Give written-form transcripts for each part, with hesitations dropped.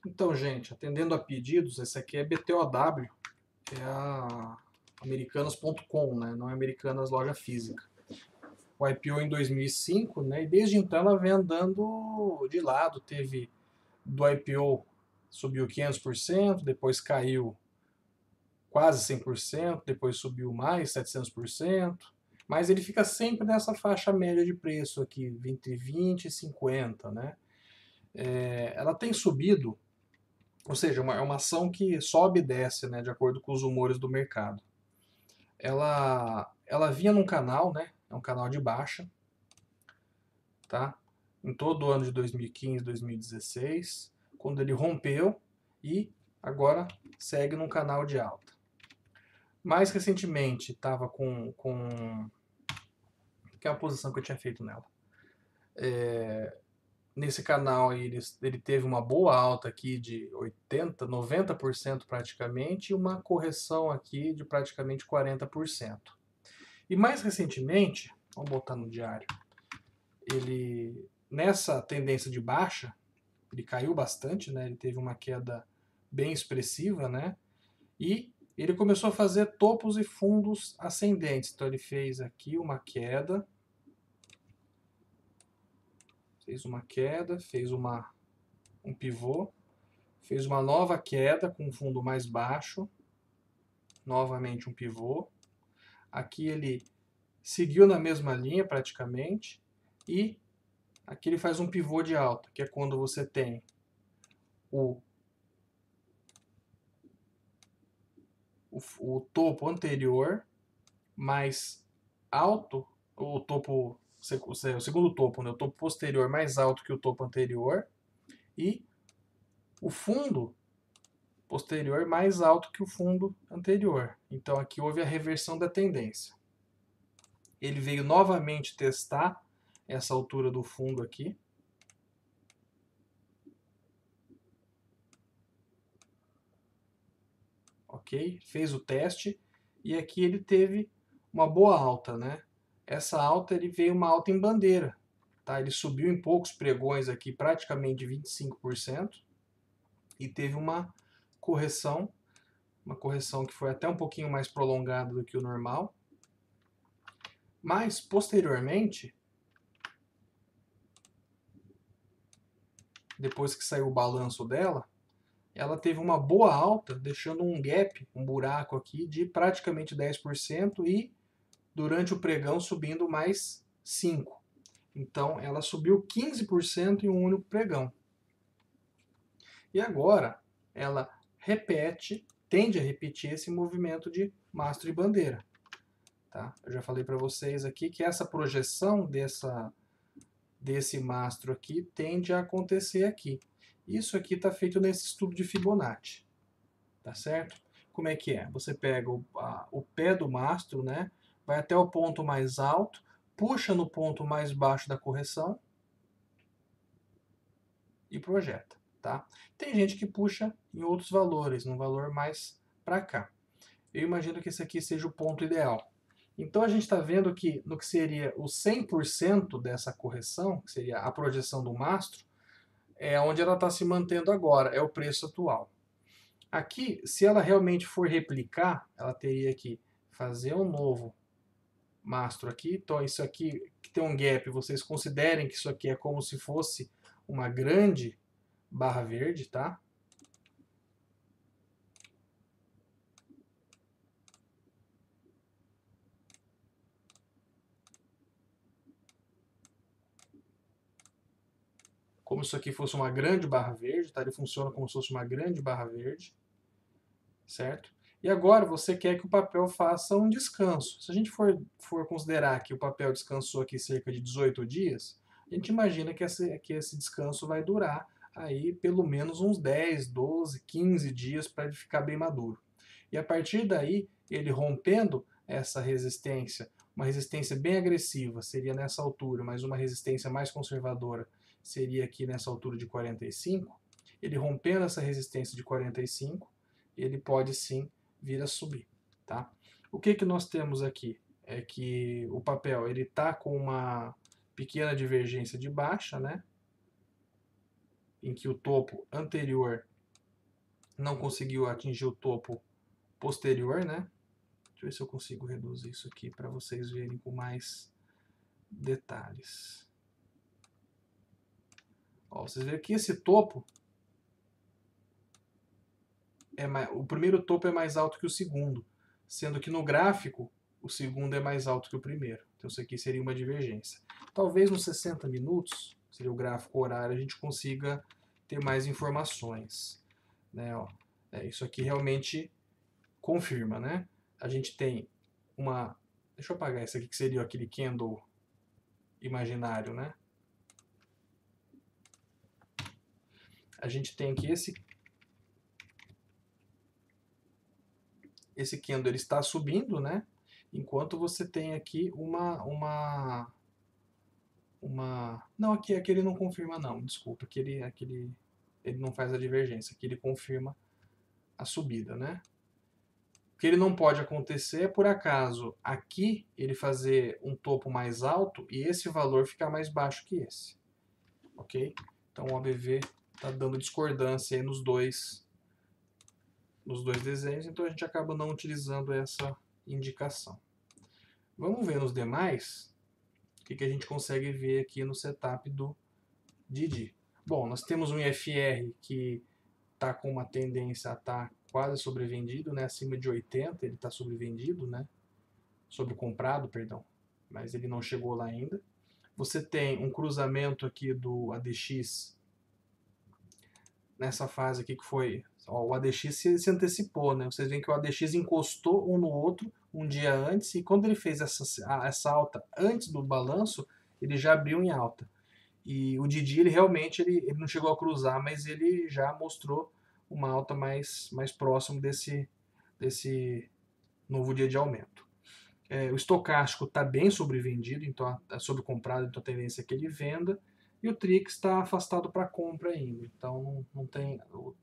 Então, gente, atendendo a pedidos, esse aqui é BTOW, é a Americanas.com, né? Não é Americanas loja física. O IPO em 2005, né? E desde então ela vem andando de lado. Teve do IPO subiu 500%, depois caiu quase 100%, depois subiu mais 700%. Mas ele fica sempre nessa faixa média de preço aqui, entre 20 e 50, né? Ela tem subido. Ou seja, é uma ação que sobe e desce, né, de acordo com os humores do mercado. Ela vinha num canal, né, é um canal de baixa, tá? Em todo o ano de 2015, 2016, quando ele rompeu e agora segue num canal de alta. Mais recentemente estava que é a posição que eu tinha feito nela. Nesse canal ele teve uma boa alta aqui de 80, 90% praticamente e uma correção aqui de praticamente 40%. E mais recentemente, vamos botar no diário, ele nessa tendência de baixa, ele caiu bastante, né? Ele teve uma queda bem expressiva, né? E ele começou a fazer topos e fundos ascendentes. Então ele fez aqui uma queda, fez um pivô, fez uma nova queda com um fundo mais baixo, novamente um pivô. Aqui ele seguiu na mesma linha praticamente e aqui ele faz um pivô de alta, que é quando você tem o, o topo anterior mais alto, o topo, o segundo topo, né, o topo posterior mais alto que o topo anterior e o fundo posterior mais alto que o fundo anterior. Então aqui houve a reversão da tendência. Ele veio novamente testar essa altura do fundo aqui. Ok? Fez o teste e aqui ele teve uma boa alta, né? Essa alta ele veio uma alta em bandeira, tá? Ele subiu em poucos pregões aqui, praticamente 25% e teve uma correção que foi até um pouquinho mais prolongada do que o normal. Mas posteriormente, depois que saiu o balanço dela, ela teve uma boa alta, deixando um gap, um buraco aqui de praticamente 10% e durante o pregão subindo mais 5%. Então ela subiu 15% em um único pregão. E agora ela tende a repetir esse movimento de mastro e bandeira. Tá? Eu já falei para vocês aqui que essa projeção desse mastro aqui tende a acontecer aqui. Isso aqui está feito nesse estudo de Fibonacci. Tá certo? Como é que é? Você pega o pé do mastro, né? Vai até o ponto mais alto, puxa no ponto mais baixo da correção e projeta, tá? Tem gente que puxa em outros valores, num valor mais para cá. Eu imagino que esse aqui seja o ponto ideal. Então a gente está vendo que no que seria o 100% dessa correção, que seria a projeção do mastro, é onde ela está se mantendo agora, é o preço atual. Aqui, se ela realmente for replicar, ela teria que fazer um novo mastro aqui. Então isso aqui que tem um gap, vocês considerem que isso aqui é como se fosse uma grande barra verde, tá? Como se isso aqui fosse uma grande barra verde, tá? Ele funciona como se fosse uma grande barra verde, certo? E agora você quer que o papel faça um descanso. Se a gente for considerar que o papel descansou aqui cerca de 18 dias, a gente imagina que esse descanso vai durar aí pelo menos uns 10, 12, 15 dias para ele ficar bem maduro. E a partir daí, ele rompendo essa resistência, uma resistência bem agressiva seria nessa altura, mas uma resistência mais conservadora seria aqui nessa altura de 45. Ele rompendo essa resistência de 45, ele pode sim vir a subir, tá? O que que nós temos aqui? É que o papel ele está com uma pequena divergência de baixa, né? Em que o topo anterior não conseguiu atingir o topo posterior, né? Deixa eu ver se eu consigo reduzir isso aqui para vocês verem com mais detalhes. Ó, vocês veem que esse topo, o primeiro topo é mais alto que o segundo, sendo que no gráfico o segundo é mais alto que o primeiro. Então isso aqui seria uma divergência. Talvez nos 60 minutos, seria o gráfico horário, a gente consiga ter mais informações. Né? Ó, isso aqui realmente confirma, né? A gente tem uma... Deixa eu apagar isso aqui, que seria aquele candle imaginário, né? A gente tem aqui esse candle ele está subindo, né? Enquanto você tem aqui não, aqui ele não confirma não, desculpa, ele não faz a divergência, aqui ele confirma a subida, né? O que ele não pode acontecer é, por acaso, aqui ele fazer um topo mais alto e esse valor ficar mais baixo que esse, ok? Então o ABV está dando discordância aí nos dois desenhos, então a gente acaba não utilizando essa indicação. Vamos ver nos demais o que a gente consegue ver aqui no setup do Didi. Bom, nós temos um IFR que está com uma tendência a estar quase sobrevendido, né? Acima de 80 ele está sobrevendido, né? Sobrecomprado, perdão, mas ele não chegou lá ainda. Você tem um cruzamento aqui do ADX nessa fase aqui que foi... Ó, o ADX se antecipou, né? Vocês veem que o ADX encostou um no outro um dia antes e quando ele fez essa alta antes do balanço, ele já abriu em alta. E o Didi, ele realmente ele não chegou a cruzar, mas ele já mostrou uma alta mais próximo desse novo dia de aumento. O estocástico está bem sobrevendido, então está sobrecomprado, então a tendência é que ele venda. E o Trix está afastado para compra ainda. Então não tem,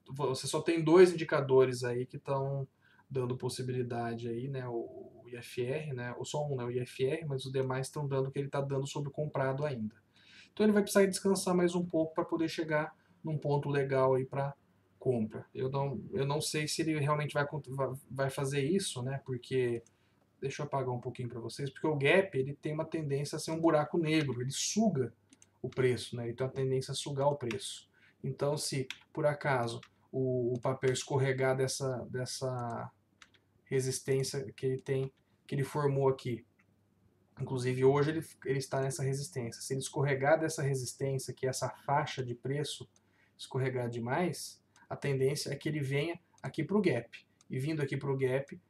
você só tem dois indicadores aí que estão dando possibilidade aí, né? O IFR, né? Ou só um, né? O IFR, mas os demais estão dando que ele está dando sobrecomprado ainda. Então ele vai precisar descansar mais um pouco para poder chegar num ponto legal aí para compra. Eu não sei se ele realmente vai fazer isso, né? Porque deixa eu apagar um pouquinho para vocês, porque o gap ele tem uma tendência a ser um buraco negro, ele suga o preço, né? Ele tem uma tendência a sugar o preço. Então, se por acaso o papel escorregar dessa resistência que ele formou aqui, inclusive hoje ele está nessa resistência. Se ele escorregar dessa resistência, que é essa faixa de preço, escorregar demais, a tendência é que ele venha aqui para o gap. E vindo aqui para o gap,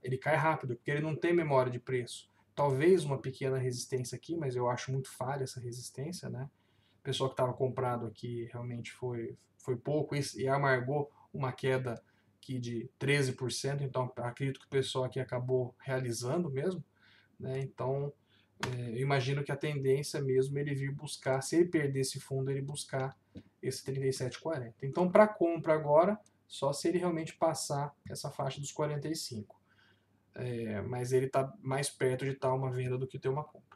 ele cai rápido, porque ele não tem memória de preço. Talvez uma pequena resistência aqui, mas eu acho muito falha essa resistência, né? O pessoal que estava comprado aqui realmente foi pouco e amargou uma queda aqui de 13%, então acredito que o pessoal aqui acabou realizando mesmo. Né? Então, eu imagino que a tendência mesmo é ele vir buscar, se ele perder esse fundo, ele buscar esse 37,40. Então, para compra agora, só se ele realmente passar essa faixa dos 45. Mas ele está mais perto de estar uma venda do que ter uma compra.